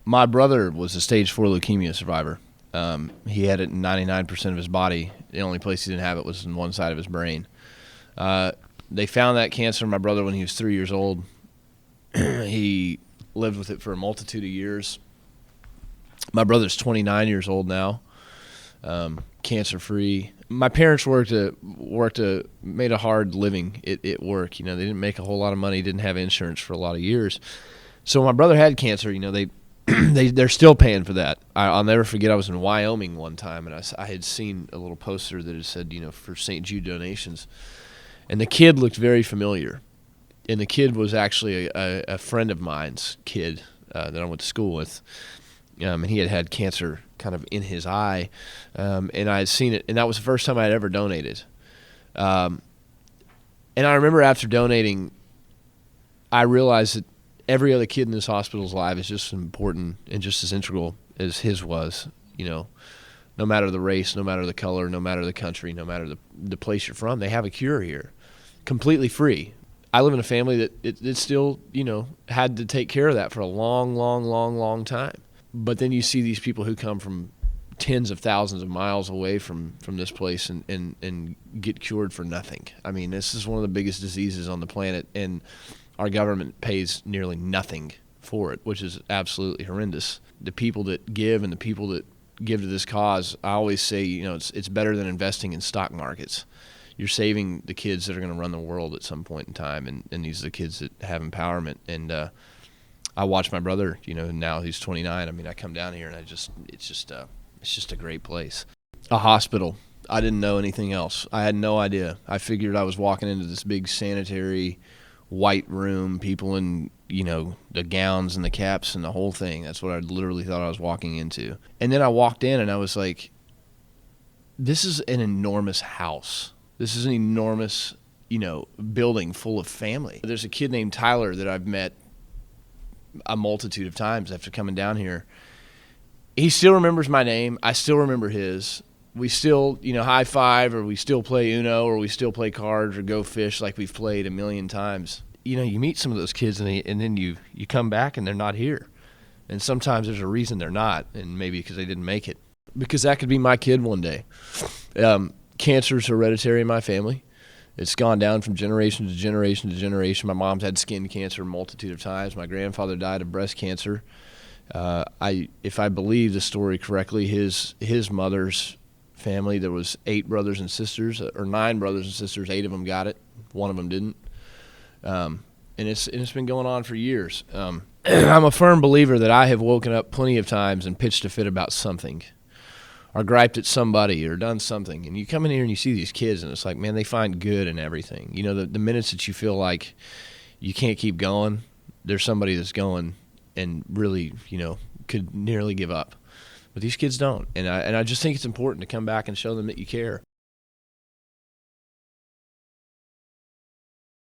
My brother was a stage 4 leukemia survivor. He had it in 99% of his body. The only place he didn't have it was in one side of his brain. They found that cancer in my brother when he was 3 years old. He lived with it for a multitude of years. My brother's 29 years old now, cancer-free. My parents made a hard living at work. They didn't make a whole lot of money, didn't have insurance for a lot of years. So when my brother had cancer, they're still paying for that. I'll never forget, I was in Wyoming one time, and I had seen a little poster that had said, for St. Jude donations. And the kid looked very familiar. And the kid was actually a friend of mine's kid that I went to school with. And he had cancer kind of in his eye. And I had seen it, and that was the first time I had ever donated. And I remember after donating, I realized that every other kid in this hospital's life is just as important and just as integral as his was, no matter the race, no matter the color, no matter the country, no matter the place you're from. They have a cure here, completely free. I live in a family that it still, had to take care of that for a long, long, long, long time. But then you see these people who come from tens of thousands of miles away from this place and get cured for nothing. I mean, this is one of the biggest diseases on the planet, and our government pays nearly nothing for it, which is absolutely horrendous. The people that give and the people that give to this cause, I always say, it's better than investing in stock markets. You're saving the kids that are going to run the world at some point in time, and these are the kids that have empowerment. And I watch my brother, now he's 29. I mean, I come down here and it's just a great place. A hospital. I didn't know anything else. I had no idea. I figured I was walking into this big sanitary white room, people in, the gowns and the caps and the whole thing. That's what I literally thought I was walking into. And then I walked in and I was like, this is an enormous house. This is an enormous, building full of family. There's a kid named Tyler that I've met a multitude of times after coming down here. He still remembers my name. I still remember his. We still, high five, or we still play Uno, or we still play cards or go fish like we've played a million times. You meet some of those kids and then you come back and they're not here. And sometimes there's a reason they're not, and maybe because they didn't make it. Because that could be my kid one day. Cancer's hereditary in my family. It's gone down from generation to generation to generation. My mom's had skin cancer a multitude of times. My grandfather died of breast cancer. If I believe the story correctly, his mother's family, there was 8 brothers and sisters, or 9 brothers and sisters. 8 of them got it. 1 of them didn't. And it's been going on for years. I'm a firm believer that I have woken up plenty of times and pitched a fit about something, or griped at somebody, or done something. And you come in here and you see these kids, and it's like, man, they find good in everything. The minutes that you feel like you can't keep going, there's somebody that's going and really, could nearly give up. But these kids don't. And I just think it's important to come back and show them that you care.